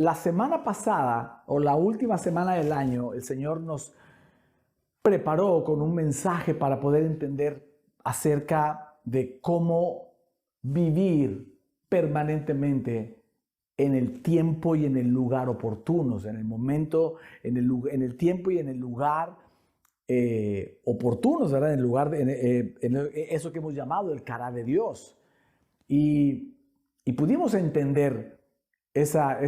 La semana pasada o la última semana del año, el Señor nos preparó con un mensaje para poder entender acerca de cómo vivir permanentemente en el tiempo y en el lugar oportunos, en el momento, en el tiempo y en el lugar oportunos, ¿verdad? En el lugar, eso que hemos llamado el cara de Dios. Y pudimos entender esa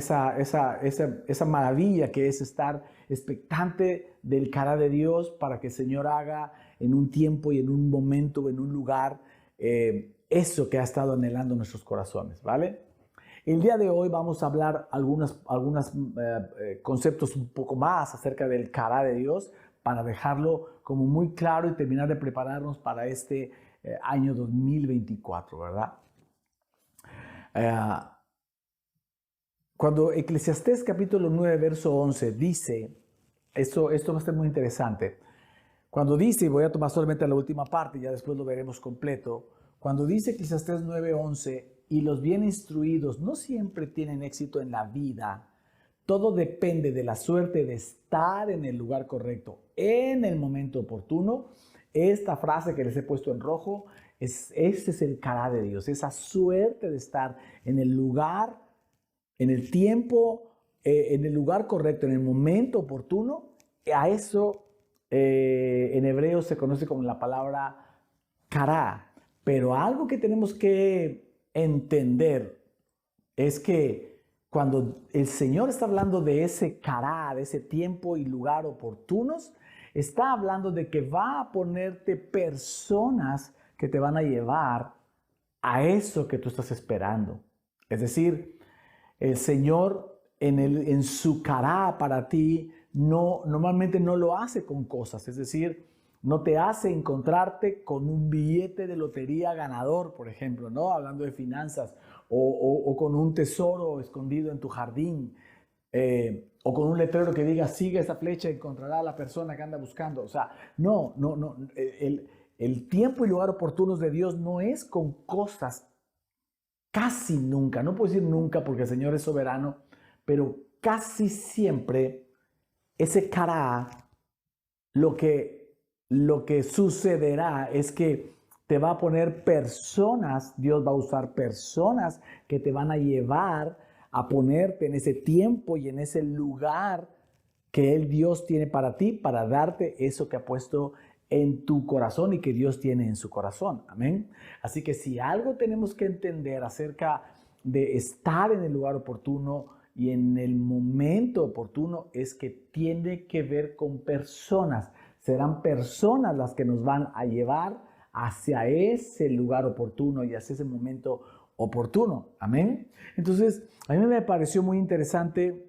maravilla que es estar expectante del cara de Dios para que el Señor haga en un tiempo y en un momento, en un lugar, eso que ha estado anhelando nuestros corazones, ¿vale? El día de hoy vamos a hablar algunos conceptos un poco más acerca del cara de Dios para dejarlo como muy claro y terminar de prepararnos para este año 2024, ¿verdad? Cuando Eclesiastés capítulo 9, verso 11 dice, esto va a ser muy interesante, cuando dice, y voy a tomar solamente la última parte, ya después lo veremos completo, cuando dice Eclesiastés 9, 11, y los bien instruidos no siempre tienen éxito en la vida, todo depende de la suerte de estar en el lugar correcto, en el momento oportuno. Esta frase que les he puesto en rojo, ese es el cara de Dios, esa suerte de estar en el lugar, en el tiempo, en el lugar correcto, en el momento oportuno. A eso en hebreo se conoce como la palabra kará. Pero algo que tenemos que entender es que cuando el Señor está hablando de ese kará, de ese tiempo y lugar oportunos, está hablando de que va a ponerte personas que te van a llevar a eso que tú estás esperando. Es decir, el Señor en su cara para ti normalmente no lo hace con cosas, es decir, no te hace encontrarte con un billete de lotería ganador, por ejemplo, ¿no? Hablando de finanzas, o con un tesoro escondido en tu jardín, o con un letrero que diga, sigue esa flecha y encontrará a la persona que anda buscando. O sea, no. El tiempo y lugar oportunos de Dios no es con cosas. Casi nunca, no puedo decir nunca porque el Señor es soberano, pero casi siempre ese cara, lo que sucederá es que te va a poner personas, Dios va a usar personas que te van a llevar a ponerte en ese tiempo y en ese lugar que Dios tiene para ti, para darte eso que ha puesto en tu corazón y que Dios tiene en su corazón. Amén. Así que si algo tenemos que entender acerca de estar en el lugar oportuno y en el momento oportuno es que tiene que ver con personas. Serán personas las que nos van a llevar hacia ese lugar oportuno y hacia ese momento oportuno. Amén. Entonces, a mí me pareció muy interesante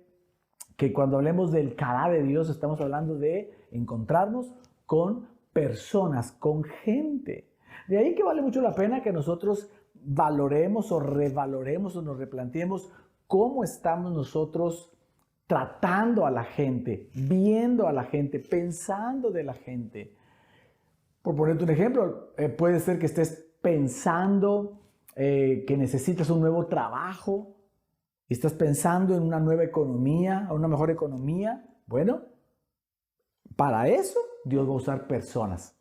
que cuando hablemos del cara de Dios estamos hablando de encontrarnos con personas, con gente. De ahí que vale mucho la pena que nosotros valoremos o revaloremos o nos replanteemos cómo estamos nosotros tratando a la gente, viendo a la gente, pensando de la gente. Por ponerte un ejemplo, puede ser que estés pensando que necesitas un nuevo trabajo y estás pensando en una nueva economía, una mejor economía. Bueno, para eso Dios va a usar personas.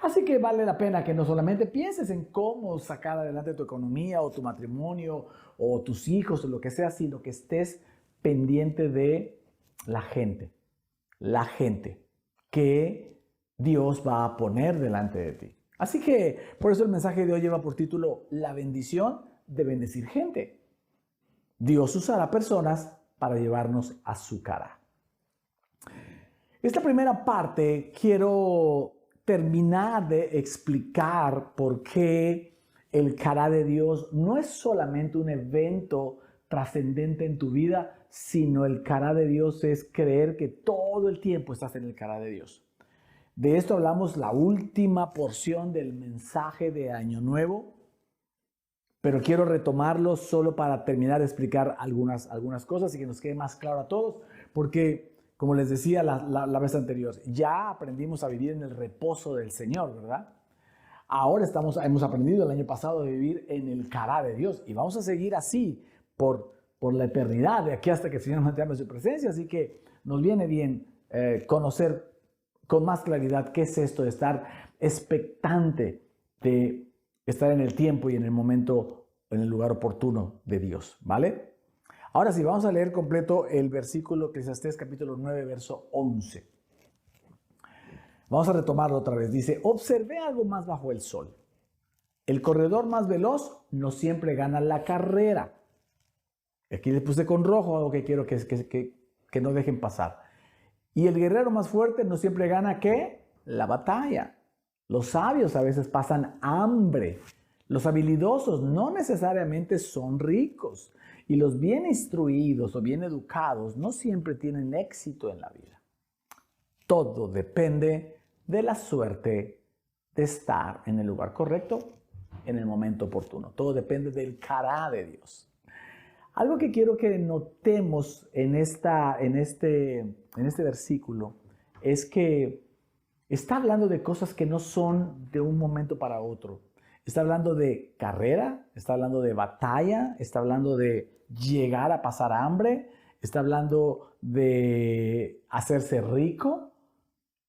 Así que vale la pena que no solamente pienses en cómo sacar adelante tu economía o tu matrimonio o tus hijos o lo que sea, sino que estés pendiente de la gente que Dios va a poner delante de ti. Así que por eso el mensaje de hoy lleva por título La bendición de bendecir gente. Dios usará personas para llevarnos a su cara. Esta primera parte quiero terminar de explicar por qué el cara de Dios no es solamente un evento trascendente en tu vida, sino el cara de Dios es creer que todo el tiempo estás en el cara de Dios. De esto hablamos la última porción del mensaje de Año Nuevo, pero quiero retomarlo solo para terminar de explicar algunas cosas y que nos quede más claro a todos, porque como les decía la vez anterior, ya aprendimos a vivir en el reposo del Señor, ¿verdad? Ahora hemos aprendido el año pasado a vivir en el cara de Dios y vamos a seguir así por por la eternidad, de aquí hasta que el Señor nos llame a su presencia. Así que nos viene bien conocer con más claridad qué es esto de estar expectante, de estar en el tiempo y en el momento, en el lugar oportuno de Dios, ¿vale? Ahora sí, vamos a leer completo el versículo Eclesiastés capítulo 9, verso 11. Vamos a retomarlo otra vez. Dice, observé algo más bajo el sol. El corredor más veloz no siempre gana la carrera. Aquí le puse con rojo algo que quiero que no dejen pasar. Y el guerrero más fuerte no siempre gana, ¿qué? La batalla. Los sabios a veces pasan hambre. Los habilidosos no necesariamente son ricos. Y los bien instruidos o bien educados no siempre tienen éxito en la vida. Todo depende de la suerte de estar en el lugar correcto, en el momento oportuno. Todo depende del carácter de Dios. Algo que quiero que notemos en este versículo es que está hablando de cosas que no son de un momento para otro. Está hablando de carrera, está hablando de batalla, está hablando de llegar a pasar hambre, está hablando de hacerse rico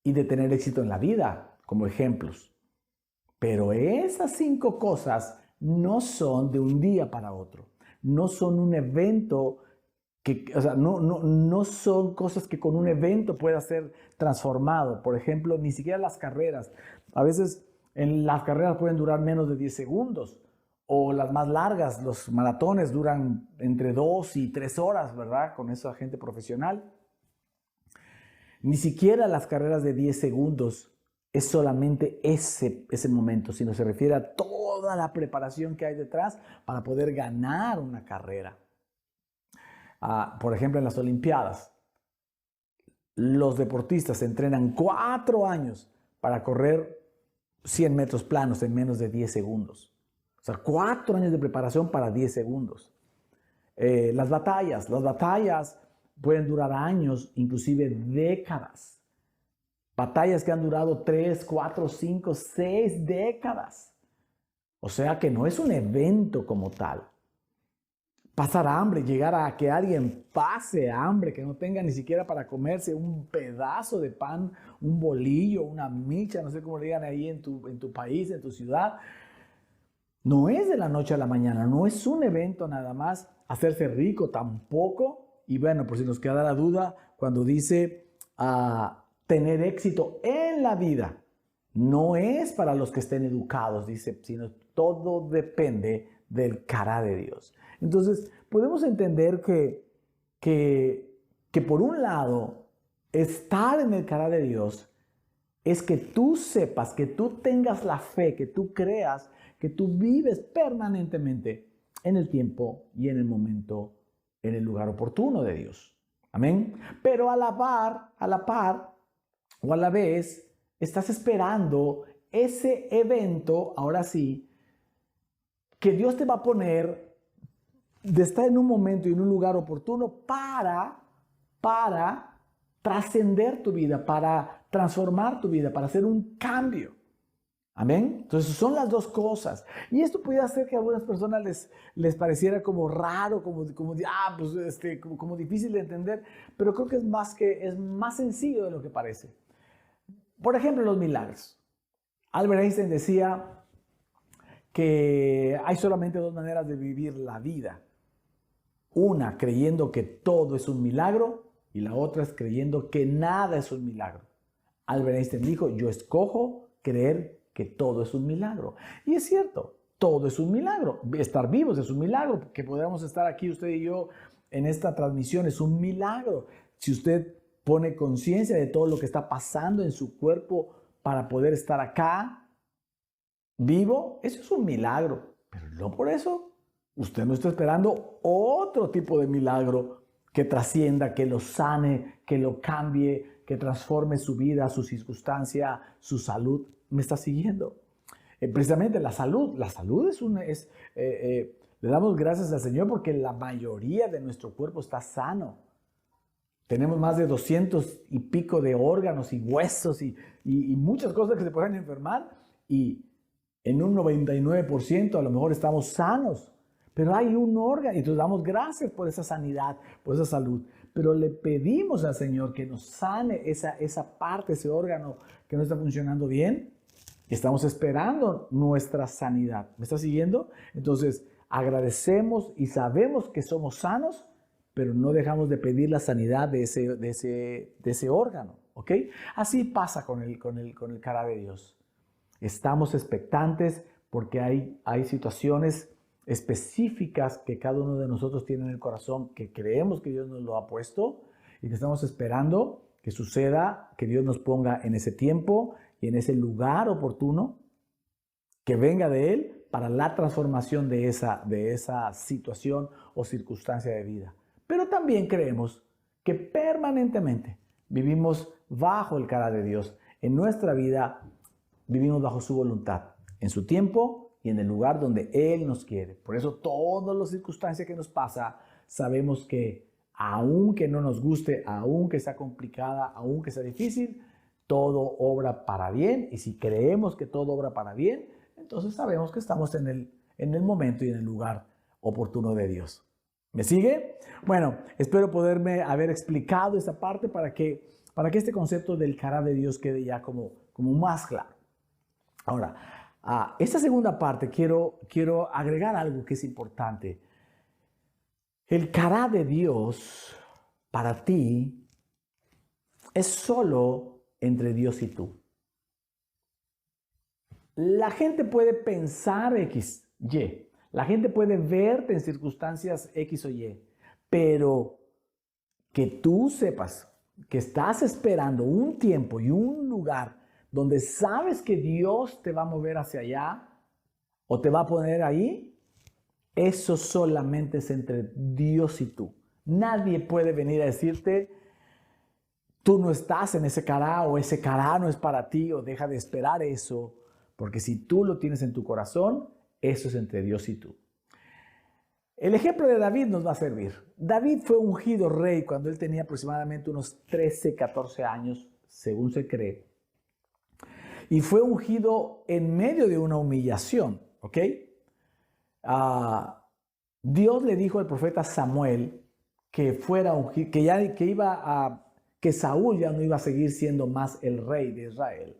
y de tener éxito en la vida, como ejemplos. Pero esas 5 cosas no son de un día para otro. No son un evento no son cosas que con un evento pueda ser transformado. Por ejemplo, ni siquiera las carreras. A veces en las carreras pueden durar menos de 10 segundos. O las más largas, los maratones duran entre 2 y 3 horas, ¿verdad? Con esa gente profesional. Ni siquiera las carreras de 10 segundos es solamente ese momento, sino se refiere a toda la preparación que hay detrás para poder ganar una carrera. Por ejemplo, en las Olimpiadas, los deportistas se entrenan 4 años para correr 100 metros planos en menos de 10 segundos. O sea, 4 años de preparación para 10 segundos. Las batallas pueden durar años, inclusive décadas. Batallas que han durado 3, 4, 5, 6 décadas. O sea que no es un evento como tal. Pasar hambre, llegar a que alguien pase hambre, que no tenga ni siquiera para comerse un pedazo de pan, un bolillo, una micha, no sé cómo le digan ahí en tu país, en tu ciudad. No es de la noche a la mañana, no es un evento nada más hacerse rico tampoco. Y bueno, por si nos queda la duda, cuando dice tener éxito en la vida, no es para los que estén educados, dice, sino todo depende del carácter de Dios. Entonces, podemos entender que por un lado, estar en el carácter de Dios es que tú sepas, que tú tengas la fe, que tú creas, que tú vives permanentemente en el tiempo y en el momento, en el lugar oportuno de Dios. Amén. Pero a la par o a la vez, estás esperando ese evento, ahora sí, que Dios te va a poner de estar en un momento y en un lugar oportuno para trascender tu vida, para transformar tu vida, para hacer un cambio. Amén. Entonces son las dos cosas. Y esto puede hacer que a algunas personas les pareciera como raro, como difícil de entender, pero creo que es más sencillo de lo que parece. Por ejemplo, los milagros. Albert Einstein decía que hay solamente 2 maneras de vivir la vida. Una creyendo que todo es un milagro y la otra es creyendo que nada es un milagro. Albert Einstein dijo, yo escojo creer que todo es un milagro. Y es cierto, todo es un milagro. Estar vivos es un milagro. Que podamos estar aquí usted y yo en esta transmisión es un milagro. Si usted pone conciencia de todo lo que está pasando en su cuerpo para poder estar acá vivo, eso es un milagro. Pero no por eso usted no está esperando otro tipo de milagro que trascienda, que lo sane, que lo cambie, que transforme su vida, su circunstancia, su salud. ¿Me está siguiendo? Precisamente la salud le damos gracias al Señor porque la mayoría de nuestro cuerpo está sano. Tenemos más de 200 y pico de órganos y huesos y muchas cosas que se pueden enfermar y en un 99% a lo mejor estamos sanos. Pero hay un órgano, y entonces damos gracias por esa sanidad, por esa salud. Pero le pedimos al Señor que nos sane esa parte, ese órgano que no está funcionando bien. Y estamos esperando nuestra sanidad. ¿Me está siguiendo? Entonces, agradecemos y sabemos que somos sanos, pero no dejamos de pedir la sanidad de ese órgano. ¿Ok? Así pasa con el cara de Dios. Estamos expectantes porque hay situaciones específicas que cada uno de nosotros tiene en el corazón, que creemos que Dios nos lo ha puesto y que estamos esperando que suceda, que Dios nos ponga en ese tiempo y en ese lugar oportuno, que venga de Él para la transformación de esa situación o circunstancia de vida. Pero también creemos que permanentemente vivimos bajo el cara de Dios. En nuestra vida vivimos bajo su voluntad, en su tiempo y en el lugar donde Él nos quiere. Por eso todas las circunstancias que nos pasa, sabemos que aunque no nos guste, aunque sea complicada, aunque sea difícil, todo obra para bien. Y si creemos que todo obra para bien, entonces sabemos que estamos en el momento y en el lugar oportuno de Dios. ¿Me sigue? Bueno, espero poderme haber explicado esta parte para que este concepto del cara de Dios quede ya como más claro. Ahora, a esta segunda parte quiero agregar algo que es importante. El cara de Dios para ti es solo entre Dios y tú. La gente puede pensar X, Y. La gente puede verte en circunstancias X o Y. Pero que tú sepas que estás esperando un tiempo y un lugar donde sabes que Dios te va a mover hacia allá o te va a poner ahí, eso solamente es entre Dios y tú. Nadie puede venir a decirte, tú no estás en ese cara o ese cara no es para ti o deja de esperar eso, porque si tú lo tienes en tu corazón, eso es entre Dios y tú. El ejemplo de David nos va a servir. David fue ungido rey cuando él tenía aproximadamente unos 13, 14 años, según se cree. Y fue ungido en medio de una humillación, ¿ok? Dios le dijo al profeta Samuel que fuera ungido, que Saúl ya no iba a seguir siendo más el rey de Israel,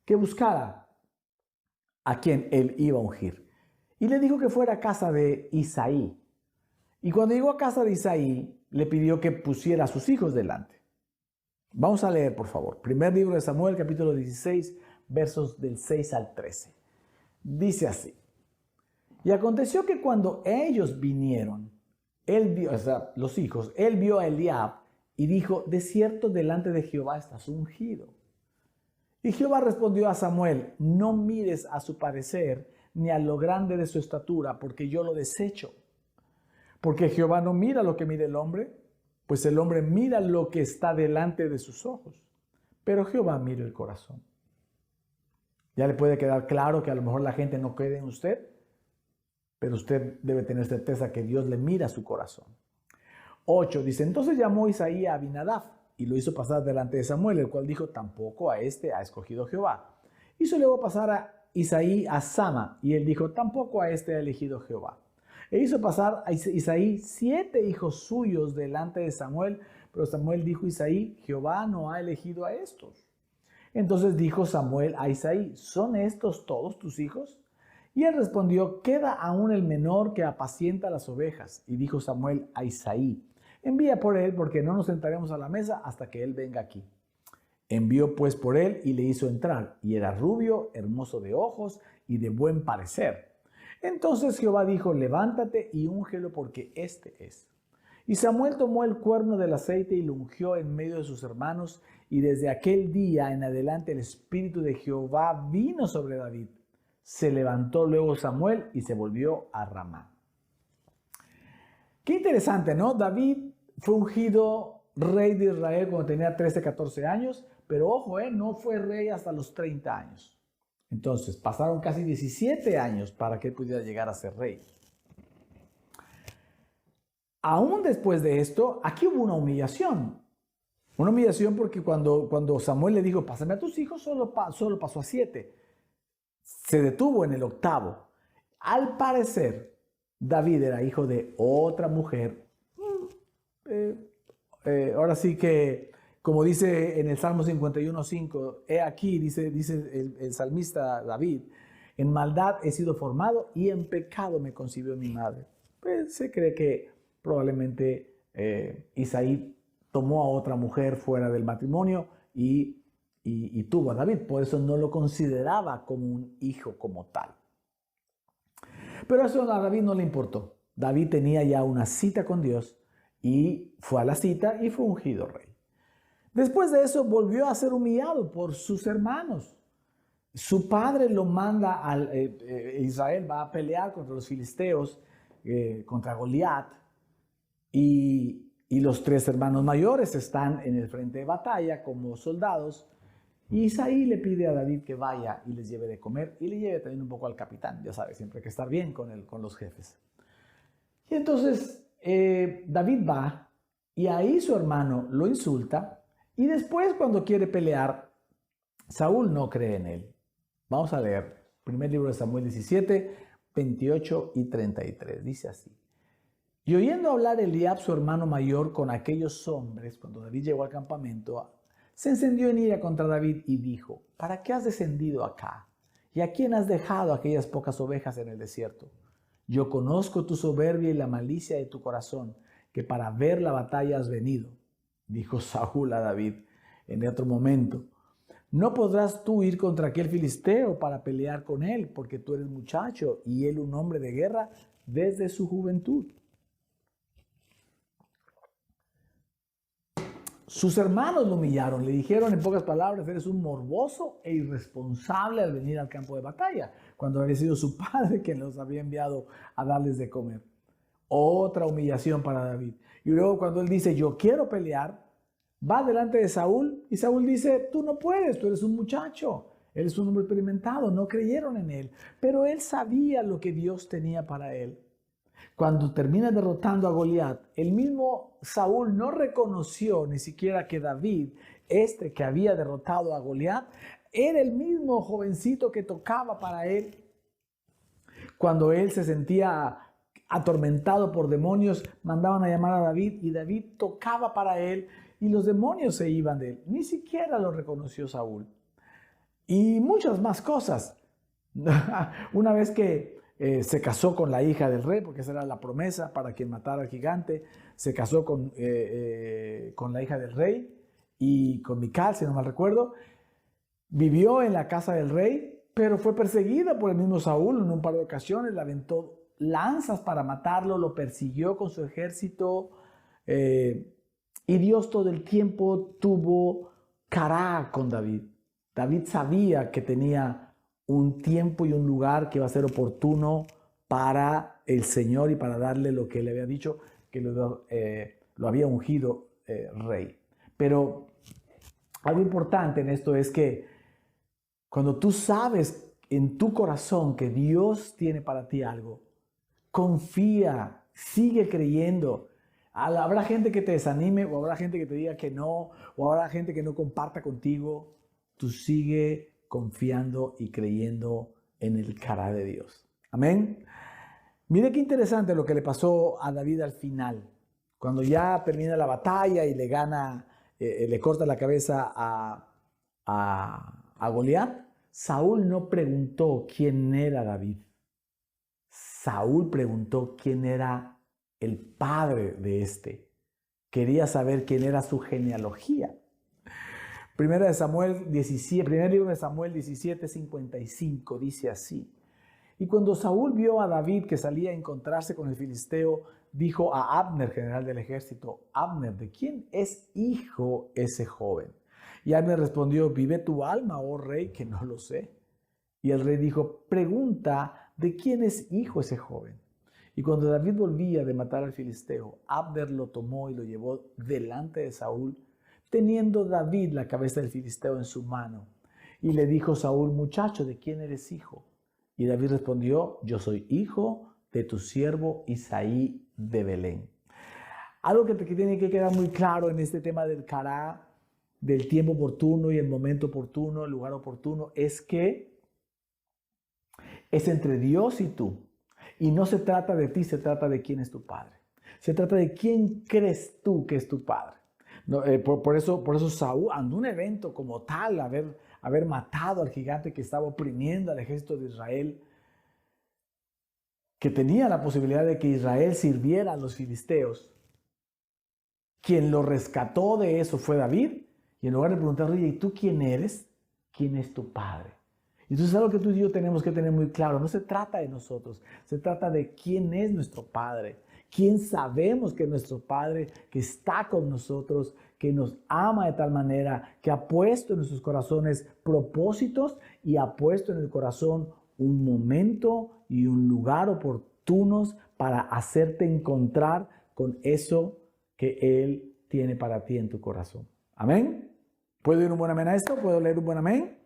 que buscara a quien él iba a ungir. Y le dijo que fuera a casa de Isaí. Y cuando llegó a casa de Isaí, le pidió que pusiera a sus hijos delante. Vamos a leer, por favor. Primer libro de Samuel, capítulo 16, versos del 6 al 13. Dice así. Y aconteció que cuando ellos vinieron, él vio, o sea, los hijos, él vio a Eliab y dijo, de cierto delante de Jehová estás ungido. Y Jehová respondió a Samuel, no mires a su parecer ni a lo grande de su estatura, porque yo lo desecho. Porque Jehová no mira lo que mira el hombre, pues el hombre mira lo que está delante de sus ojos, pero Jehová mira el corazón. Ya le puede quedar claro que a lo mejor la gente no cree en usted, pero usted debe tener certeza que Dios le mira su corazón. 8 dice, entonces llamó Isaí a Abinadab y lo hizo pasar delante de Samuel, el cual dijo, tampoco a este ha escogido Jehová. Hizo luego pasar a Isaí a Sama, y él dijo, tampoco a este ha elegido Jehová. E hizo pasar a Isaí 7 hijos suyos delante de Samuel, pero Samuel dijo a Isaí, Jehová no ha elegido a estos. Entonces dijo Samuel a Isaí, ¿son estos todos tus hijos? Y él respondió, queda aún el menor que apacienta las ovejas. Y dijo Samuel a Isaí, envía por él, porque no nos sentaremos a la mesa hasta que él venga aquí. Envió pues por él y le hizo entrar, y era rubio, hermoso de ojos y de buen parecer. Entonces Jehová dijo, levántate y úngelo, porque este es. Y Samuel tomó el cuerno del aceite y lo ungió en medio de sus hermanos, y desde aquel día en adelante el espíritu de Jehová vino sobre David. Se levantó luego Samuel y se volvió a Ramá. Qué interesante, ¿no? David fue ungido rey de Israel cuando tenía 13, 14 años, pero ojo, no fue rey hasta los 30 años. Entonces, pasaron casi 17 años para que él pudiera llegar a ser rey. Aún después de esto, aquí hubo una humillación. Una humillación porque cuando Samuel le dijo, pásame a tus hijos, solo pasó a 7. Se detuvo en el 8. Al parecer, David era hijo de otra mujer. Ahora sí que, como dice en el Salmo 51:5, he aquí, dice el salmista David, en maldad he sido formado y en pecado me concibió mi madre. Pues se cree que probablemente Isaí tomó a otra mujer fuera del matrimonio y tuvo a David. Por eso no lo consideraba como un hijo como tal. Pero eso a David no le importó. David tenía ya una cita con Dios y fue a la cita y fue ungido rey. Después de eso volvió a ser humillado por sus hermanos. Su padre lo manda a Israel, va a pelear contra los filisteos, contra Goliat, y los tres hermanos mayores están en el frente de batalla como soldados. Y Isaí le pide a David que vaya y les lleve de comer y le lleve también un poco al capitán. Ya sabes, siempre hay que estar bien con los jefes. Y entonces David va y ahí su hermano lo insulta y después cuando quiere pelear, Saúl no cree en él. Vamos a leer primer libro de Samuel 17, 28 y 33. Dice así. Y oyendo hablar Eliab, su hermano mayor, con aquellos hombres, cuando David llegó al campamento, se encendió en ira contra David y dijo, ¿para qué has descendido acá? ¿Y a quién has dejado aquellas pocas ovejas en el desierto? Yo conozco tu soberbia y la malicia de tu corazón, que para ver la batalla has venido. Dijo Saúl a David en otro momento, no podrás tú ir contra aquel filisteo para pelear con él, porque tú eres muchacho y él un hombre de guerra desde su juventud. Sus hermanos lo humillaron, le dijeron en pocas palabras, eres un morboso e irresponsable al venir al campo de batalla, cuando había sido su padre quien los había enviado a darles de comer. Otra humillación para David. Y luego cuando él dice, yo quiero pelear, va delante de Saúl y Saúl dice, tú no puedes, tú eres un muchacho, eres un hombre experimentado, no creyeron en él, pero él sabía lo que Dios tenía para él. Cuando termina derrotando a Goliat, el mismo Saúl no reconoció ni siquiera que David, que había derrotado a Goliat, era el mismo jovencito que tocaba para él. Cuando él se sentía atormentado por demonios, mandaban a llamar a David y David tocaba para él y los demonios se iban de él. Ni siquiera lo reconoció Saúl. Y muchas más cosas. Una vez que se casó con la hija del rey, porque esa era la promesa para quien matara al gigante, se casó con la hija del rey y con Mical, si no mal recuerdo. Vivió en la casa del rey, pero fue perseguida por el mismo Saúl en un par de ocasiones, le aventó lanzas para matarlo, lo persiguió con su ejército y Dios todo el tiempo tuvo cará con David. David sabía que tenía un tiempo y un lugar que iba a ser oportuno para el Señor y para darle lo que le había dicho, que lo había ungido rey. Pero algo importante en esto es que cuando tú sabes en tu corazón que Dios tiene para ti algo, confía, sigue creyendo. Habrá gente que te desanime o habrá gente que te diga que no o habrá gente que no comparta contigo. Tú sigue confiando y creyendo en el cará de Dios. Amén. Mire qué interesante lo que le pasó a David al final. Cuando ya termina la batalla y le gana, le corta la cabeza a Goliat, Saúl no preguntó quién era David. Saúl preguntó quién era el padre de este. Quería saber quién era su genealogía. Primer libro de Samuel 17:55 dice así. Y cuando Saúl vio a David que salía a encontrarse con el filisteo, dijo a Abner, general del ejército, Abner, ¿de quién es hijo ese joven? Y Abner respondió, vive tu alma, oh rey, que no lo sé. Y el rey dijo, pregunta, ¿de quién es hijo ese joven? Y cuando David volvía de matar al filisteo, Abner lo tomó y lo llevó delante de Saúl, teniendo David la cabeza del filisteo en su mano. Y le dijo Saúl, muchacho, ¿de quién eres hijo? Y David respondió, yo soy hijo de tu siervo Isaí de Belén. Algo que tiene que quedar muy claro en este tema del cará, del tiempo oportuno y el momento oportuno, el lugar oportuno, es que es entre Dios y tú. Y no se trata de ti, se trata de quién es tu padre. Se trata de quién crees tú que es tu padre. No, por eso Saúl, ante un evento como tal, haber matado al gigante que estaba oprimiendo al ejército de Israel, que tenía la posibilidad de que Israel sirviera a los filisteos, quien lo rescató de eso fue David, y en lugar de preguntar, oye, ¿y tú quién eres? ¿Quién es tu padre? Y entonces es algo que tú y yo tenemos que tener muy claro. No se trata de nosotros, se trata de quién es nuestro padre. ¿Quién sabemos que es nuestro Padre, que está con nosotros, que nos ama de tal manera, que ha puesto en nuestros corazones propósitos y ha puesto en el corazón un momento y un lugar oportunos para hacerte encontrar con eso que Él tiene para ti en tu corazón? ¿Amén? ¿Puedo ir un buen amén a esto? ¿Puedo leer un buen amén?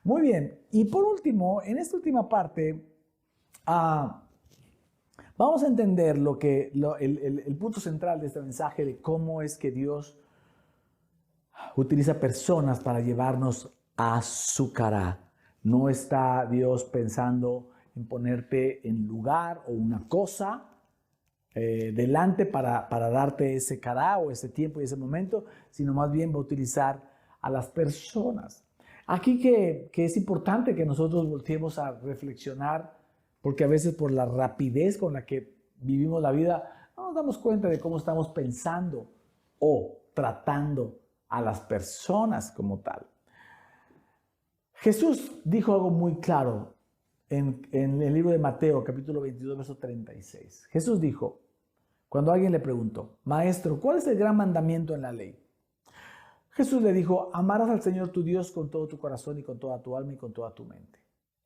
Muy bien. Y por último, en esta última parte, vamos a entender el punto central de este mensaje de cómo es que Dios utiliza personas para llevarnos a su cara. No está Dios pensando en ponerte en lugar o una cosa delante para darte ese cara o ese tiempo y ese momento, sino más bien va a utilizar a las personas. Aquí que es importante que nosotros volteemos a reflexionar, porque a veces por la rapidez con la que vivimos la vida, no nos damos cuenta de cómo estamos pensando o tratando a las personas como tal. Jesús dijo algo muy claro en el libro de Mateo, capítulo 22, verso 36. Jesús dijo, cuando alguien le preguntó, Maestro, ¿cuál es el gran mandamiento en la ley? Jesús le dijo, amarás al Señor tu Dios con todo tu corazón y con toda tu alma y con toda tu mente.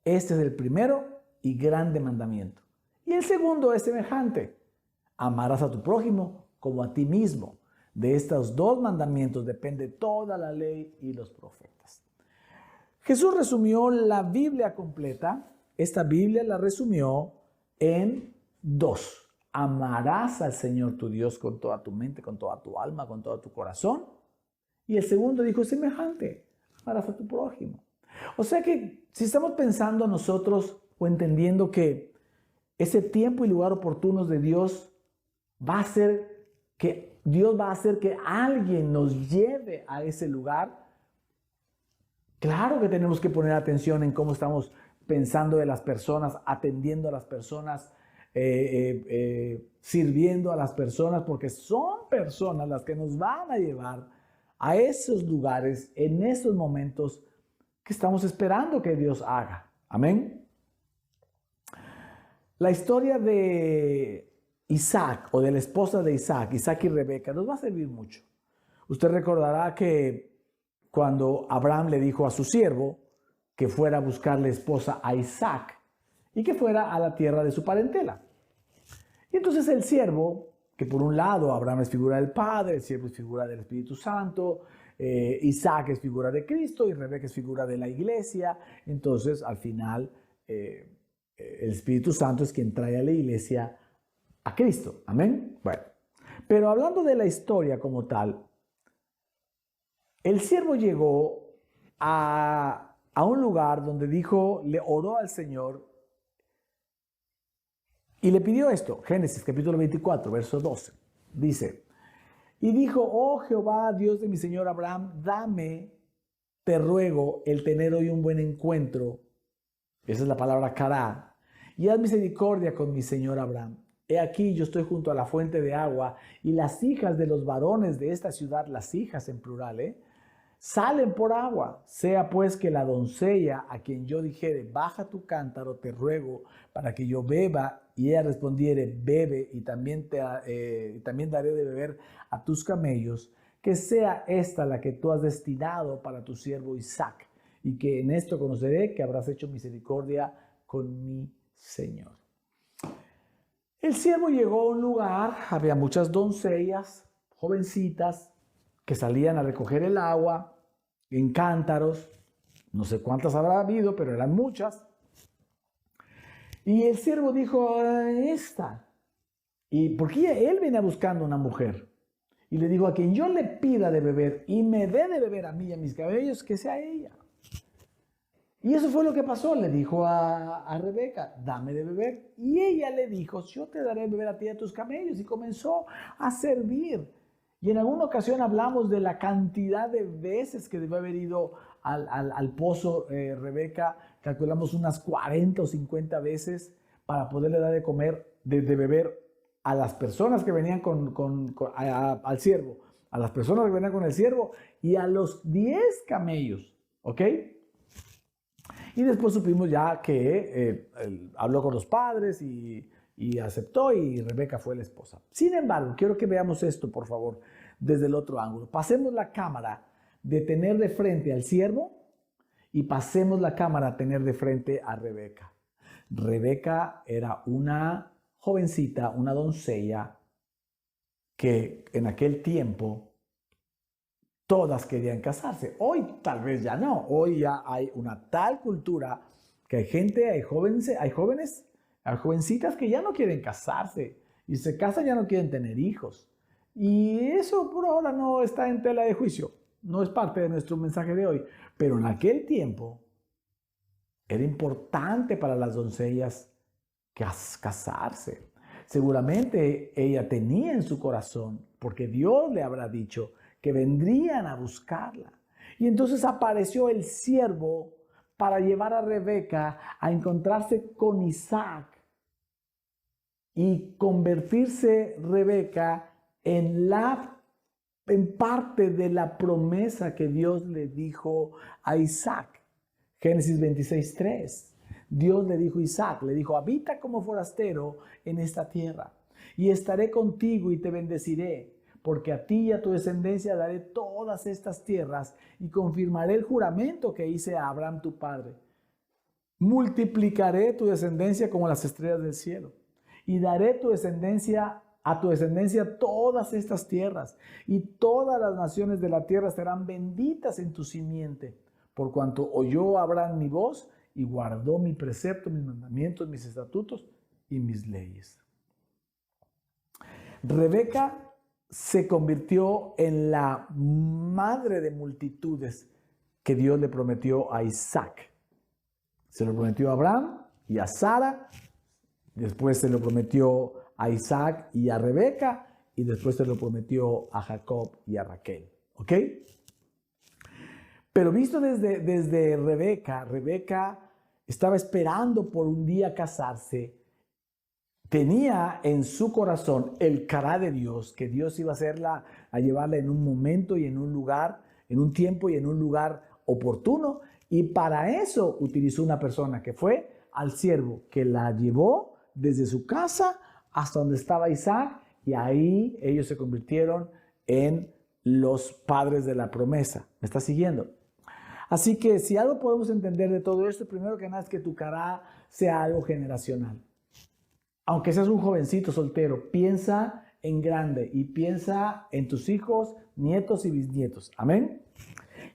Este es el primero y grande mandamiento. Y el segundo es semejante. Amarás a tu prójimo como a ti mismo. De estos dos mandamientos depende toda la ley y los profetas. Jesús resumió la Biblia completa. Esta Biblia la resumió en dos. Amarás al Señor tu Dios con toda tu mente, con toda tu alma, con todo tu corazón. Y el segundo dijo semejante. Amarás a tu prójimo. O sea que si estamos pensando nosotros o entendiendo que ese tiempo y lugar oportunos de Dios va a hacer que Dios va a hacer que alguien nos lleve a ese lugar, claro que tenemos que poner atención en cómo estamos pensando de las personas, atendiendo a las personas, sirviendo a las personas, porque son personas las que nos van a llevar a esos lugares en esos momentos que estamos esperando que Dios haga. Amén. La historia de Isaac o de la esposa de Isaac y Rebeca nos va a servir mucho. Usted recordará que cuando Abraham le dijo a su siervo que fuera a buscarle esposa a Isaac y que fuera a la tierra de su parentela. Y entonces el siervo, que por un lado Abraham es figura del Padre, el siervo es figura del Espíritu Santo, Isaac es figura de Cristo y Rebeca es figura de la iglesia, entonces al final el Espíritu Santo es quien trae a la iglesia a Cristo. Amén. Bueno, pero hablando de la historia como tal, el siervo llegó a un lugar donde le oró al Señor y le pidió esto. Génesis capítulo 24, verso 12. Dice, y dijo, oh Jehová, Dios de mi señor Abraham, dame, te ruego, el tener hoy un buen encuentro. Esa es la palabra cará. Y haz misericordia con mi señor Abraham. He aquí, yo estoy junto a la fuente de agua, y las hijas de los varones de esta ciudad, las hijas en plural, salen por agua. Sea pues que la doncella a quien yo dijere, baja tu cántaro, te ruego, para que yo beba, y ella respondiere, bebe, y también daré de beber a tus camellos, que sea esta la que tú has destinado para tu siervo Isaac, y que en esto conoceré que habrás hecho misericordia con mi Señor. El siervo llegó a un lugar, había muchas doncellas, jovencitas, que salían a recoger el agua en cántaros, no sé cuántas habrá habido, pero eran muchas. Y el siervo dijo, esta. Y porque él venía buscando una mujer. Y le dijo, a quien yo le pida de beber y me dé de beber a mí y a mis cabellos, que sea ella. Y eso fue lo que pasó. Le dijo a Rebeca, dame de beber. Y ella le dijo, yo te daré de beber a ti y a tus camellos. Y comenzó a servir. Y en alguna ocasión hablamos de la cantidad de veces que debió haber ido al pozo Rebeca. Calculamos unas 40 o 50 veces para poderle dar de comer, de beber a las personas que venían al siervo, a las personas que venían con el siervo y a los 10 camellos, ¿ok? Y después supimos ya que habló con los padres y aceptó, y Rebeca fue la esposa. Sin embargo, quiero que veamos esto, por favor, desde el otro ángulo. Pasemos la cámara de tener de frente al siervo y pasemos la cámara a tener de frente a Rebeca. Rebeca era una jovencita, una doncella, que en aquel tiempo todas querían casarse. Hoy tal vez ya no. Hoy ya hay una tal cultura que hay jovencitas que ya no quieren casarse y se casan, ya no quieren tener hijos. Y eso por ahora no está en tela de juicio. No es parte de nuestro mensaje de hoy. Pero en aquel tiempo era importante para las doncellas casarse. Seguramente ella tenía en su corazón, porque Dios le habrá dicho, que vendrían a buscarla. Y entonces apareció el siervo para llevar a Rebeca a encontrarse con Isaac y convertirse Rebeca en parte de la promesa que Dios le dijo a Isaac. Génesis 26:3. Dios le dijo a Isaac, le dijo, habita como forastero en esta tierra y estaré contigo y te bendeciré, porque a ti y a tu descendencia daré todas estas tierras y confirmaré el juramento que hice a Abraham tu padre. Multiplicaré tu descendencia como las estrellas del cielo y daré a tu descendencia todas estas tierras, y todas las naciones de la tierra serán benditas en tu simiente, por cuanto oyó Abraham mi voz y guardó mi precepto, mis mandamientos, mis estatutos y mis leyes. Rebeca se convirtió en la madre de multitudes que Dios le prometió a Isaac. Se lo prometió a Abraham y a Sara, después se lo prometió a Isaac y a Rebeca, y después se lo prometió a Jacob y a Raquel. ¿Ok? Pero visto desde Rebeca estaba esperando por un día casarse. Tenía en su corazón el cará de Dios, que Dios iba a llevarla en un momento y en un lugar, en un tiempo y en un lugar oportuno. Y para eso utilizó una persona que fue al siervo, que la llevó desde su casa hasta donde estaba Isaac, y ahí ellos se convirtieron en los padres de la promesa. ¿Me está siguiendo? Así que si algo podemos entender de todo esto, primero que nada es que tu cará sea algo generacional. Aunque seas un jovencito soltero, piensa en grande y piensa en tus hijos, nietos y bisnietos. Amén.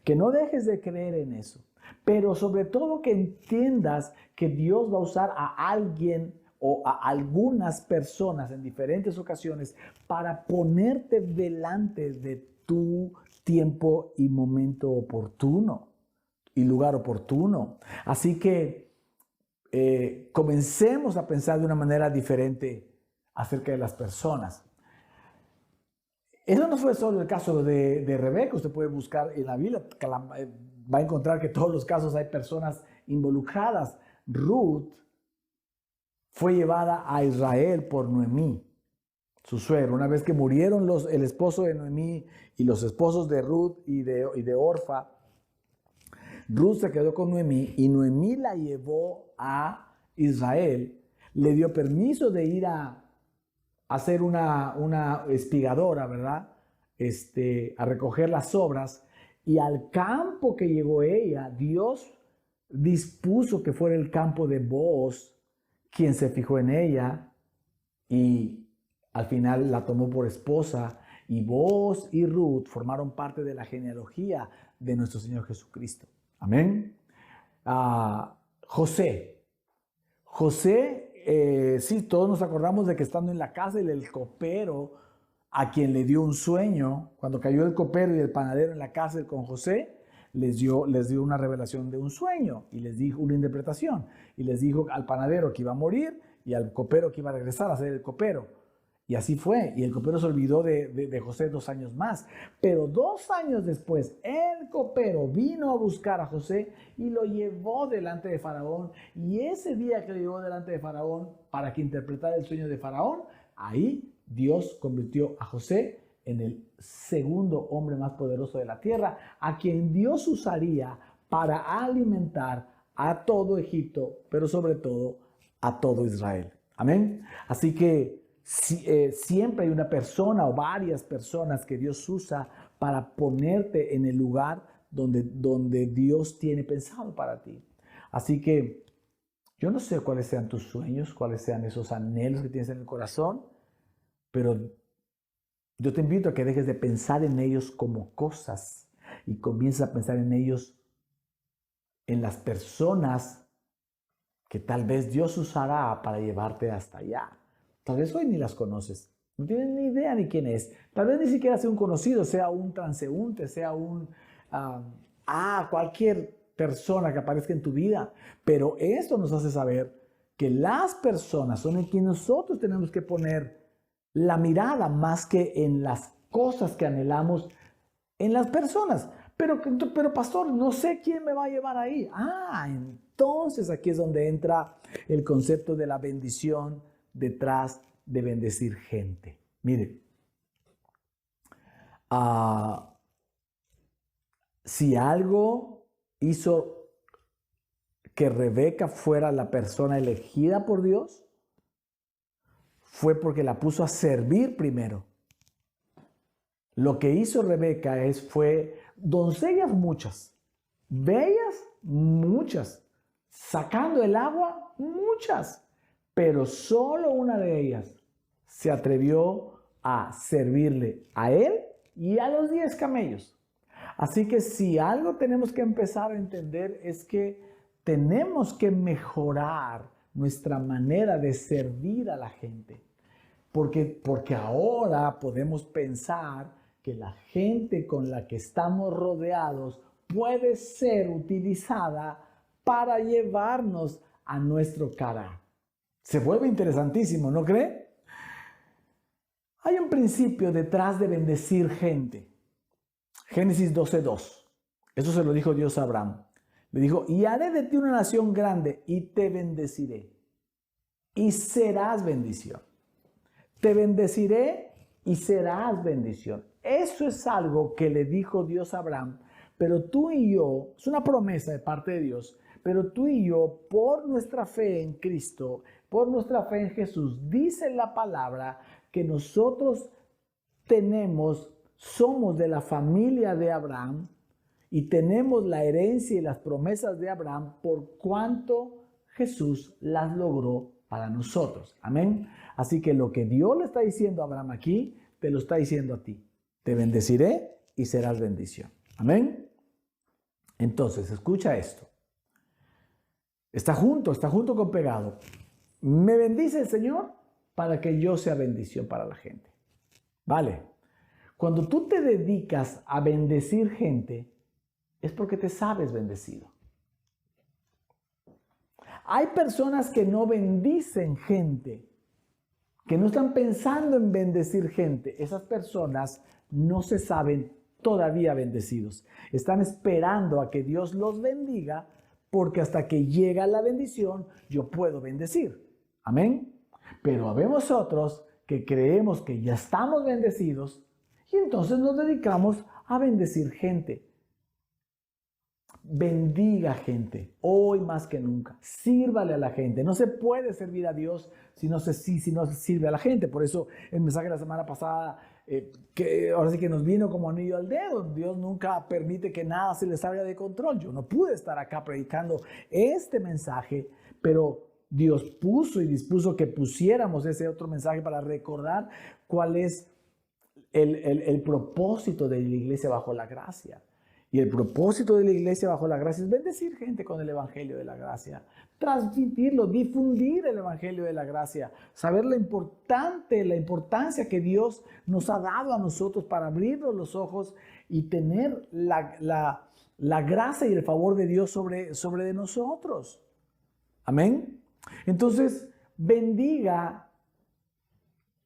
Que no dejes de creer en eso, pero sobre todo que entiendas que Dios va a usar a alguien o a algunas personas en diferentes ocasiones para ponerte delante de tu tiempo y momento oportuno y lugar oportuno. Así que comencemos a pensar de una manera diferente acerca de las personas. Eso no fue solo el caso de Rebeca. Usted puede buscar en la Biblia, va a encontrar que en todos los casos hay personas involucradas. Ruth fue llevada a Israel por Noemí, su suegro. Una vez que murieron el esposo de Noemí y los esposos de Ruth y de Orfa, Ruth se quedó con Noemí y Noemí la llevó a Israel. Le dio permiso de ir a hacer una espigadora, ¿verdad? A recoger las sobras. Y al campo que llegó ella, Dios dispuso que fuera el campo de Booz quien se fijó en ella y al final la tomó por esposa. Y Booz y Ruth formaron parte de la genealogía de nuestro Señor Jesucristo. Amén. José, sí, todos nos acordamos de que estando en la casa del copero, a quien le dio un sueño, cuando cayó el copero y el panadero en la cárcel con José, les dio una revelación de un sueño y les dijo una interpretación. Y les dijo al panadero que iba a morir y al copero que iba a regresar a ser el copero. Y así fue. Y el copero se olvidó de José 2 años más. Pero 2 años después, el copero vino a buscar a José y lo llevó delante de Faraón. Y ese día que lo llevó delante de Faraón para que interpretara el sueño de Faraón, ahí Dios convirtió a José en el segundo hombre más poderoso de la tierra, a quien Dios usaría para alimentar a todo Egipto, pero sobre todo a todo Israel. Amén. Así que siempre hay una persona o varias personas que Dios usa para ponerte en el lugar donde Dios tiene pensado para ti. Así que yo no sé cuáles sean tus sueños, cuáles sean esos anhelos que tienes en el corazón, pero yo te invito a que dejes de pensar en ellos como cosas y comiences a pensar en ellos, en las personas que tal vez Dios usará para llevarte hasta allá. Tal vez hoy ni las conoces, no tienes ni idea ni quién es. Tal vez ni siquiera sea un conocido, sea un transeúnte, sea cualquier persona que aparezca en tu vida. Pero esto nos hace saber que las personas son en quien nosotros tenemos que poner la mirada más que en las cosas que anhelamos en las personas. Pero pastor, no sé quién me va a llevar ahí. Entonces aquí es donde entra el concepto de la bendición detrás de bendecir gente. Mire, si algo hizo que Rebeca fuera la persona elegida por Dios, fue porque la puso a servir primero. Lo que hizo Rebeca fue doncellas muchas, bellas muchas, sacando el agua muchas, pero solo una de ellas se atrevió a servirle a él y a los 10 camellos. Así que si algo tenemos que empezar a entender es que tenemos que mejorar nuestra manera de servir a la gente. Porque ahora podemos pensar que la gente con la que estamos rodeados puede ser utilizada para llevarnos a nuestro cara. Se vuelve interesantísimo, ¿no cree? Hay un principio detrás de bendecir gente. Génesis 12:2. Eso se lo dijo Dios a Abraham. Le dijo, y haré de ti una nación grande y te bendeciré. Y serás bendición. Te bendeciré y serás bendición. Eso es algo que le dijo Dios a Abraham. Pero tú y yo, es una promesa de parte de Dios, pero tú y yo, por nuestra fe en Cristo, por nuestra fe en Jesús, dice la palabra que nosotros somos de la familia de Abraham y tenemos la herencia y las promesas de Abraham por cuanto Jesús las logró para nosotros. Amén. Así que lo que Dios le está diciendo a Abraham aquí, te lo está diciendo a ti. Te bendeciré y serás bendición. Amén. Entonces, escucha esto. Está junto con pegado. Me bendice el Señor para que yo sea bendición para la gente. Vale. Cuando tú te dedicas a bendecir gente, es porque te sabes bendecido. Hay personas que no bendicen gente, que no están pensando en bendecir gente. Esas personas no se saben todavía bendecidos. Están esperando a que Dios los bendiga, porque hasta que llega la bendición, yo puedo bendecir. Amén. Pero habemos otros que creemos que ya estamos bendecidos y entonces nos dedicamos a bendecir gente. Bendiga gente, hoy más que nunca. Sírvale a la gente. No se puede servir a Dios si no se sirve a la gente. Por eso el mensaje de la semana pasada, que ahora sí que nos vino como anillo al dedo. Dios nunca permite que nada se le salga de control. Yo no pude estar acá predicando este mensaje, pero Dios puso y dispuso que pusiéramos ese otro mensaje para recordar cuál es el propósito de la iglesia bajo la gracia. Y el propósito de la iglesia bajo la gracia es bendecir gente con el evangelio de la gracia, transmitirlo, difundir el evangelio de la gracia, saber la importancia que Dios nos ha dado a nosotros para abrirnos los ojos y tener la gracia y el favor de Dios sobre de nosotros. Amén. Entonces, bendiga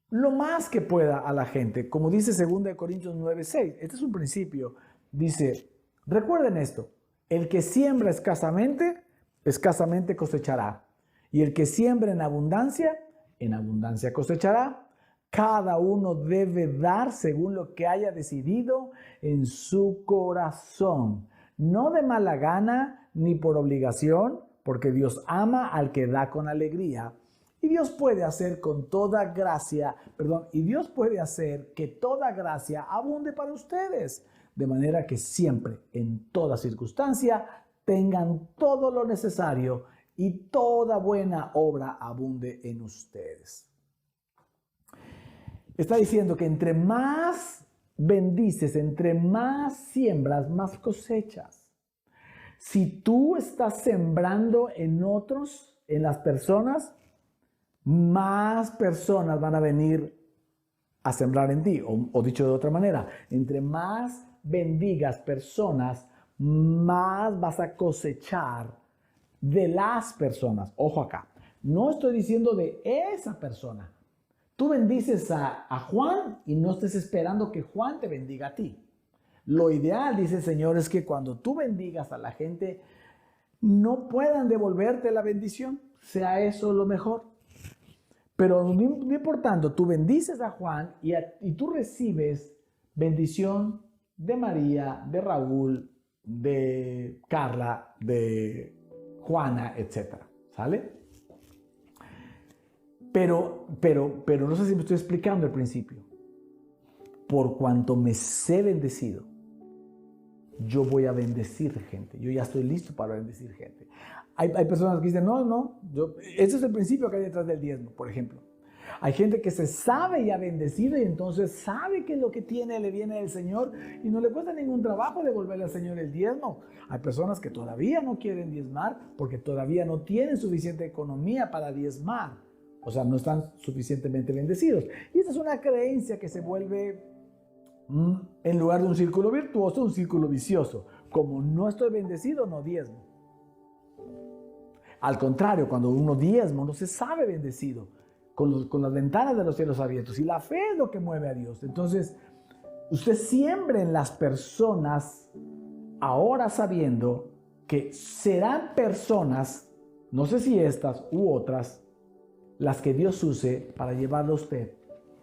lo más que pueda a la gente. Como dice 2 Corintios 9:6. Este es un principio. Dice, recuerden esto, el que siembra escasamente cosechará. Y el que siembra en abundancia cosechará. Cada uno debe dar según lo que haya decidido en su corazón, no de mala gana ni por obligación, porque Dios ama al que da con alegría. Y Dios puede hacer que toda gracia abunde para ustedes, de manera que siempre, en toda circunstancia, tengan todo lo necesario y toda buena obra abunde en ustedes. Está diciendo que entre más bendices, entre más siembras, más cosechas. Si tú estás sembrando en otros, en las personas, más personas van a venir a sembrar en ti. O dicho de otra manera, entre más bendigas personas, más vas a cosechar de las personas. Ojo acá, no estoy diciendo de esa persona. Tú bendices a Juan y no estés esperando que Juan te bendiga a ti. Lo ideal, dice el Señor, es que cuando tú bendigas a la gente, no puedan devolverte la bendición. Sea eso lo mejor. Pero no importando, tú bendices a Juan y tú recibes bendición de María, de Raúl, de Carla, de Juana, etc. ¿Sale? Pero no sé si me estoy explicando al principio. Por cuanto me sé bendecido, yo voy a bendecir gente. Yo ya estoy listo para bendecir gente. Hay personas que dicen, ese es el principio que hay detrás del diezmo, por ejemplo. Hay gente que se sabe ya bendecida y entonces sabe que lo que tiene le viene del Señor y no le cuesta ningún trabajo devolverle al Señor el diezmo. Hay personas que todavía no quieren diezmar porque todavía no tienen suficiente economía para diezmar. O sea, no están suficientemente bendecidos. Y esa es una creencia que se vuelve, en lugar de un círculo virtuoso, un círculo vicioso. Como no estoy bendecido, no diezmo. Al contrario, cuando uno diezma, uno se sabe bendecido, con las ventanas de los cielos abiertos. Y la fe es lo que mueve a Dios. Entonces, usted siembre en las personas, ahora sabiendo que serán personas, no sé si estas u otras, las que Dios use para llevarlo a usted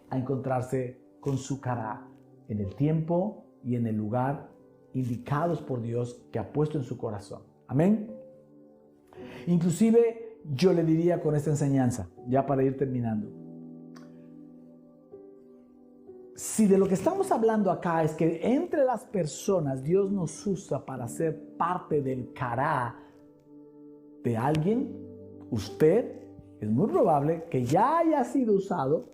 a encontrarse con su cara en el tiempo y en el lugar indicados por Dios que ha puesto en su corazón. Amén. Inclusive yo le diría con esta enseñanza, ya para ir terminando, si de lo que estamos hablando acá es que entre las personas Dios nos usa para ser parte del cará de alguien, usted es muy probable que ya haya sido usado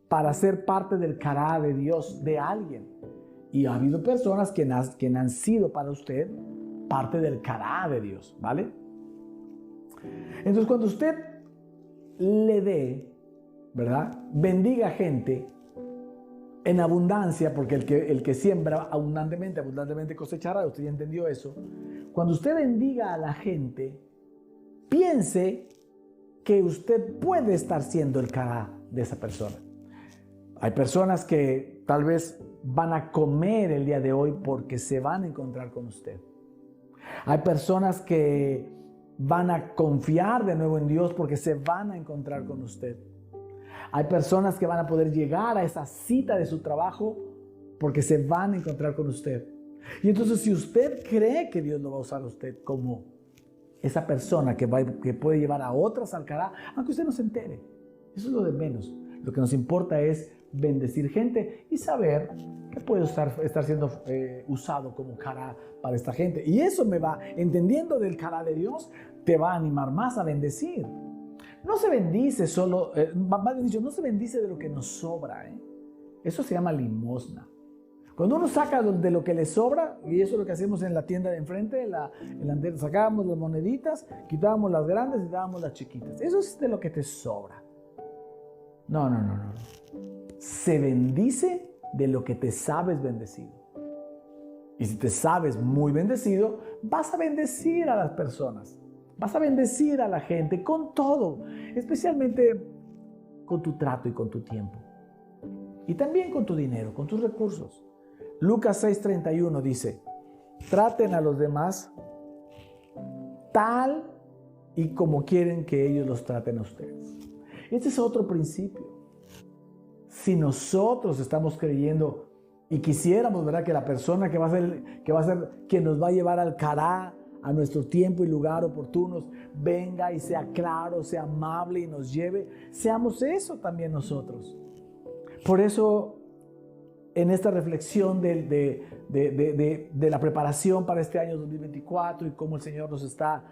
para ser parte del cará de Dios de alguien. Y ha habido personas que han sido para usted parte del cará de Dios, ¿vale? Entonces, cuando usted le dé, ¿verdad? Bendiga gente en abundancia, porque el que siembra abundantemente cosechará. Usted ya entendió eso. Cuando usted bendiga a la gente, piense que usted puede estar siendo el cará de esa persona. Hay personas que tal vez van a comer el día de hoy porque se van a encontrar con usted. Hay personas que van a confiar de nuevo en Dios porque se van a encontrar con usted. Hay personas que van a poder llegar a esa cita de su trabajo porque se van a encontrar con usted. Y entonces, si usted cree que Dios lo va a usar a usted como esa persona que puede llevar a otras al cará, aunque usted no se entere, eso es lo de menos. Lo que nos importa es bendecir gente y saber que puede estar siendo usado como cará para esta gente. Y eso me va, entendiendo del cará de Dios, te va a animar más a bendecir. No se bendice solo, más bien dicho, no se bendice de lo que nos sobra. Eso se llama limosna. Cuando uno saca de lo que le sobra, y eso es lo que hacemos en la tienda de enfrente, sacábamos las moneditas, quitábamos las grandes y dábamos las chiquitas. Eso es de lo que te sobra. No. Se bendice de lo que te sabes bendecido. Y si te sabes muy bendecido, vas a bendecir a las personas. Vas a bendecir a la gente con todo, especialmente con tu trato y con tu tiempo. Y también con tu dinero, con tus recursos. Lucas 6:31 dice, traten a los demás tal y como quieren que ellos los traten a ustedes. Este es otro principio. Si nosotros estamos creyendo y quisiéramos, ¿verdad?, que la persona que va a ser quien nos va a llevar al Cará, a nuestro tiempo y lugar oportunos, venga y sea claro, sea amable y nos lleve, seamos eso también nosotros. Por eso, en esta reflexión de la preparación para este año 2024 y cómo el Señor nos está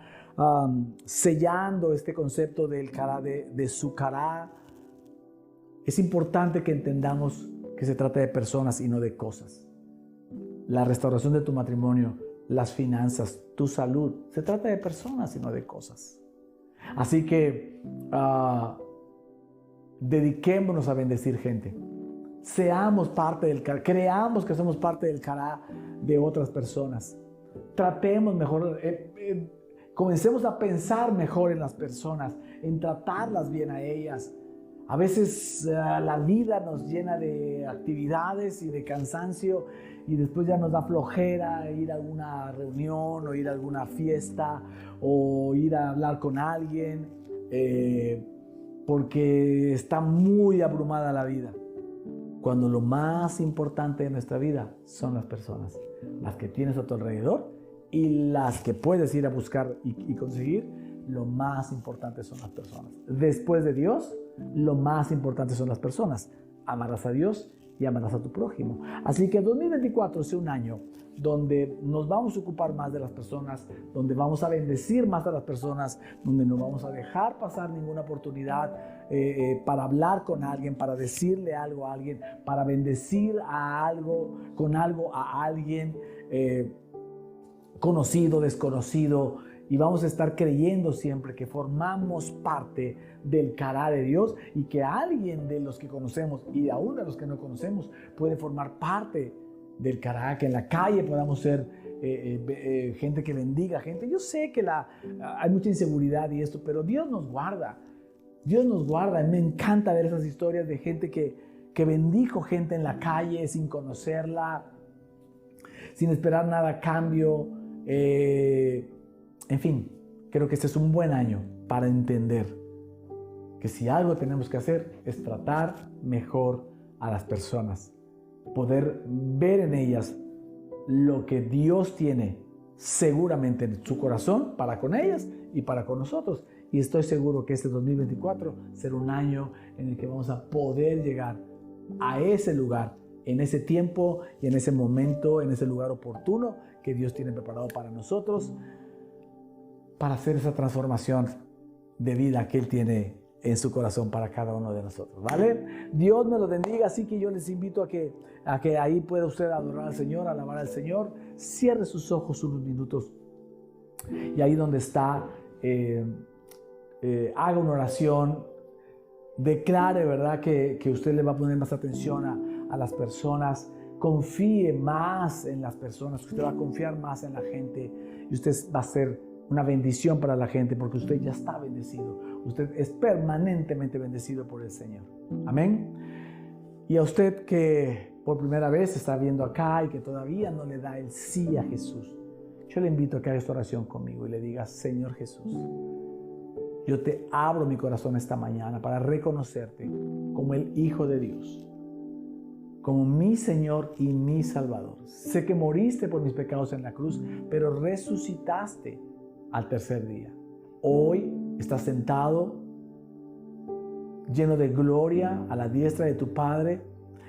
sellando este concepto del Cará, de su Cará, es importante que entendamos que se trata de personas y no de cosas. La restauración de tu matrimonio, las finanzas, tu salud, se trata de personas y no de cosas. Así que dediquémonos a bendecir gente. Seamos parte del Cará, creamos que somos parte del Cará de otras personas. Tratemos mejor, comencemos a pensar mejor en las personas, en tratarlas bien a ellas. A veces la vida nos llena de actividades y de cansancio y después ya nos da flojera ir a alguna reunión o ir a alguna fiesta o ir a hablar con alguien porque está muy abrumada la vida. Cuando lo más importante de nuestra vida son las personas, las que tienes a tu alrededor y las que puedes ir a buscar y conseguir, lo más importante son las personas. Después de Dios, lo más importante son las personas. Amarás a Dios y amarás a tu prójimo. Así que 2024 sea un año donde nos vamos a ocupar más de las personas, donde vamos a bendecir más a las personas, donde no vamos a dejar pasar ninguna oportunidad para hablar con alguien, para decirle algo a alguien, para bendecir con algo a alguien conocido, desconocido. Y vamos a estar creyendo siempre que formamos parte del Cará de Dios y que alguien de los que conocemos y aún de los que no conocemos puede formar parte del Cará, que en la calle podamos ser gente que bendiga gente. Yo sé que hay mucha inseguridad y esto, pero Dios nos guarda. Dios nos guarda. Me encanta ver esas historias de gente que bendijo gente en la calle sin conocerla, sin esperar nada a cambio. En fin, creo que este es un buen año para entender que si algo tenemos que hacer es tratar mejor a las personas, poder ver en ellas lo que Dios tiene seguramente en su corazón para con ellas y para con nosotros. Y estoy seguro que este 2024 será un año en el que vamos a poder llegar a ese lugar, en ese tiempo y en ese momento, en ese lugar oportuno que Dios tiene preparado para nosotros, para hacer esa transformación de vida que Él tiene en su corazón para cada uno de nosotros, ¿vale? Dios me lo bendiga, así que yo les invito a que ahí pueda usted adorar al Señor, alabar al Señor. Cierre sus ojos unos minutos y ahí donde está, haga una oración, declare, ¿verdad?, que usted le va a poner más atención a las personas. Confíe más en las personas, usted va a confiar más en la gente y usted va a ser una bendición para la gente porque usted ya está bendecido. Usted es permanentemente bendecido por el Señor. Amén. Y a usted que por primera vez está viendo acá y que todavía no le da el sí a Jesús, yo le invito a que haga esta oración conmigo y le diga: Señor Jesús, yo te abro mi corazón esta mañana para reconocerte como el Hijo de Dios, como mi Señor y mi Salvador. Sé que moriste por mis pecados en la cruz, pero resucitaste al tercer día. Hoy estás sentado lleno de gloria a la diestra de tu Padre,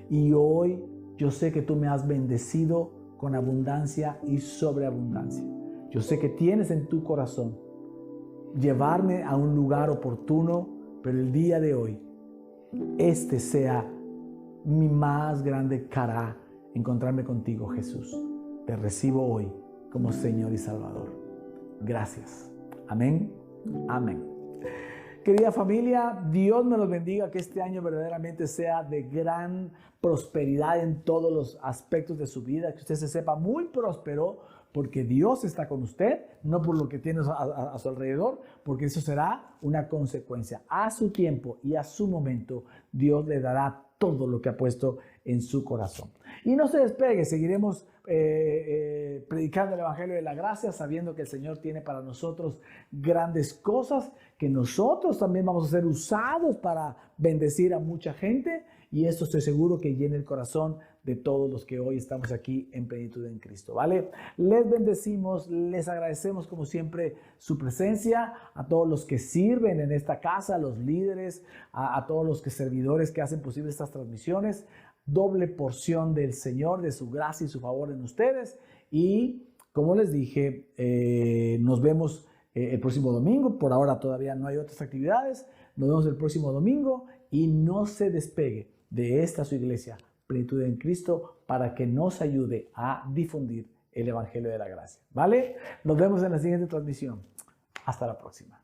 y hoy yo sé que tú me has bendecido con abundancia y sobreabundancia. Yo sé que tienes en tu corazón llevarme a un lugar oportuno, pero el día de hoy este sea mi más grande Cará, encontrarme contigo, Jesús. Te recibo hoy como Señor y Salvador. Gracias. Amén. Amén. querida familia, Dios me los bendiga, que este año verdaderamente sea de gran prosperidad en todos los aspectos de su vida, que usted se sepa muy próspero, porque Dios está con usted, no por lo que tiene a su alrededor, porque eso será una consecuencia. A su tiempo y a su momento, Dios le dará todo lo que ha puesto en su corazón. Y no se despegue, seguiremos predicando el Evangelio de la Gracia, sabiendo que el Señor tiene para nosotros grandes cosas, que nosotros también vamos a ser usados para bendecir a mucha gente, y esto estoy seguro que llena el corazón de todos los que hoy estamos aquí en plenitud en Cristo, ¿vale? Les bendecimos, les agradecemos como siempre su presencia, a todos los que sirven en esta casa, a los líderes, a todos los servidores que hacen posible estas transmisiones. Doble porción del Señor, de su gracia y su favor en ustedes. Y como les dije, nos vemos el próximo domingo. Por ahora todavía no hay otras actividades. Nos vemos el próximo domingo y no se despegue de esta su iglesia, Plenitud en Cristo, para que nos ayude a difundir el Evangelio de la Gracia. ¿Vale? Nos vemos en la siguiente transmisión. Hasta la próxima.